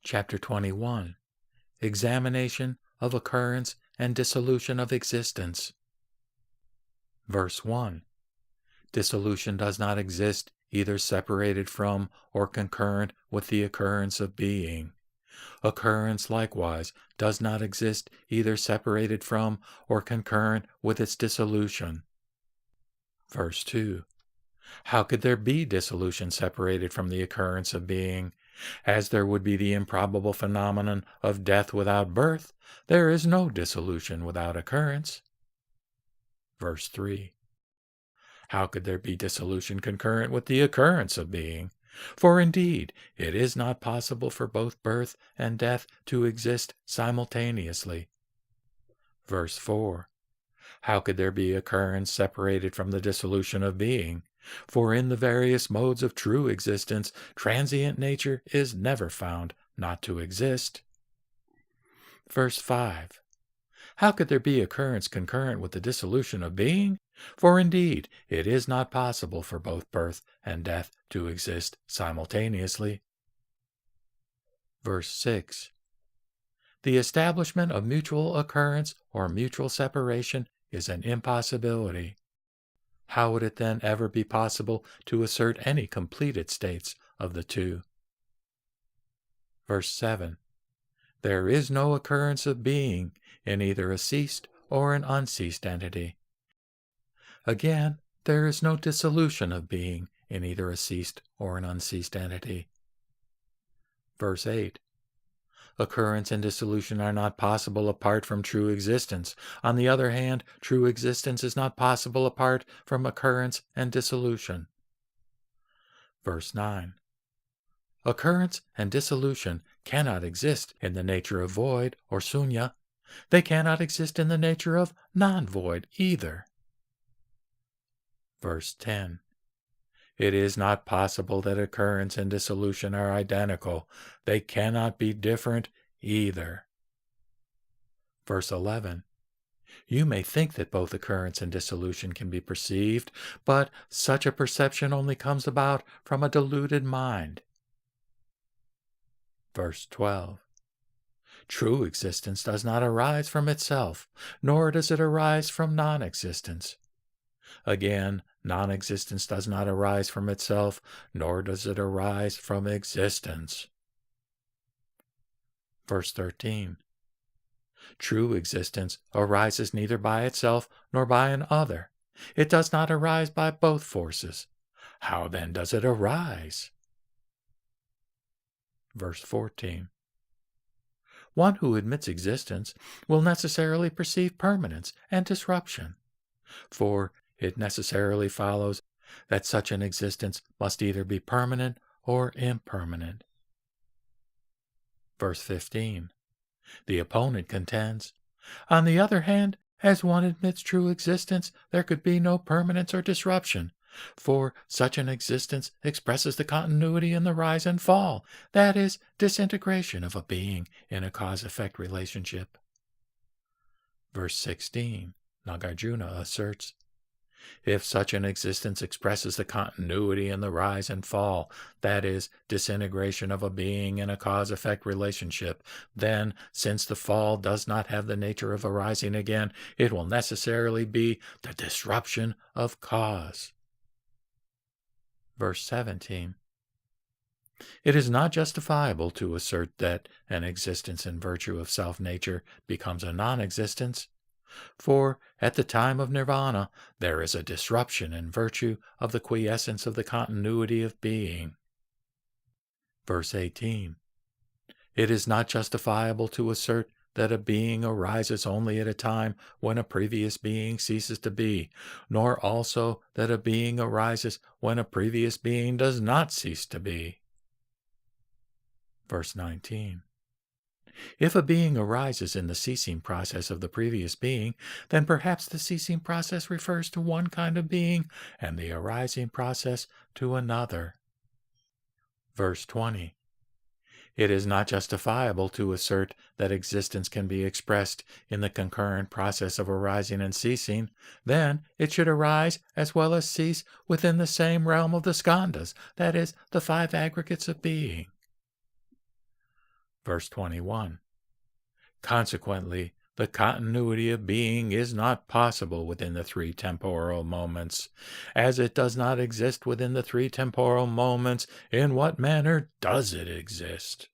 Chapter 21. Examination of Occurrence and Dissolution of Existence. Verse 1. Dissolution does not exist either separated from or concurrent with the occurrence of being. Occurrence likewise does not exist either separated from or concurrent with its dissolution. Verse 2. How could there be dissolution separated from the occurrence of being? As there would be the improbable phenomenon of death without birth, there is no dissolution without occurrence. Verse 3. How could there be dissolution concurrent with the occurrence of being? For indeed, it is not possible for both birth and death to exist simultaneously. Verse 4. How could there be occurrence separated from the dissolution of being? For in the various modes of true existence, transient nature is never found not to exist. Verse 5. How could there be occurrence concurrent with the dissolution of being? For indeed, it is not possible for both birth and death to exist simultaneously. Verse 6. The establishment of mutual occurrence or mutual separation is an impossibility. How would it then ever be possible to assert any completed states of the two? Verse 7. There is no occurrence of being in either a ceased or an unceased entity. Again, there is no dissolution of being in either a ceased or an unceased entity. Verse 8. Occurrence and dissolution are not possible apart from true existence. On the other hand, true existence is not possible apart from occurrence and dissolution. Verse 9. Occurrence and dissolution cannot exist in the nature of void or sunya. They cannot exist in the nature of non-void either. Verse 10. It is not possible that occurrence and dissolution are identical. They cannot be different either. Verse 11. You may think that both occurrence and dissolution can be perceived, but such a perception only comes about from a deluded mind. Verse 12. True existence does not arise from itself, nor does it arise from non-existence. Again, non-existence does not arise from itself, nor does it arise from existence. Verse 13. True existence arises neither by itself nor by an other. It does not arise by both forces. How then does it arise? Verse 14. One who admits existence will necessarily perceive permanence and disruption, for it necessarily follows that such an existence must either be permanent or impermanent. Verse 15. The opponent contends, on the other hand, as one admits true existence, there could be no permanence or disruption, for such an existence expresses the continuity in the rise and fall, that is, disintegration of a being in a cause-effect relationship. Verse 16. Nagarjuna asserts, if such an existence expresses the continuity in the rise and fall, that is, disintegration of a being in a cause-effect relationship, then, since the fall does not have the nature of arising again, it will necessarily be the disruption of cause. Verse 17. It is not justifiable to assert that an existence in virtue of self-nature becomes a non-existence, for at the time of nirvana there is a disruption in virtue of the quiescence of the continuity of being. Verse 18. It is not justifiable to assert that a being arises only at a time when a previous being ceases to be, nor also that a being arises when a previous being does not cease to be. Verse 19. If a being arises in the ceasing process of the previous being, then perhaps the ceasing process refers to one kind of being and the arising process to another. Verse 20. It is not justifiable to assert that existence can be expressed in the concurrent process of arising and ceasing. Then it should arise as well as cease within the same realm of the skandhas, that is, the five aggregates of being. Verse 21. Consequently, the continuity of being is not possible within the three temporal moments. As it does not exist within the three temporal moments, in what manner does it exist?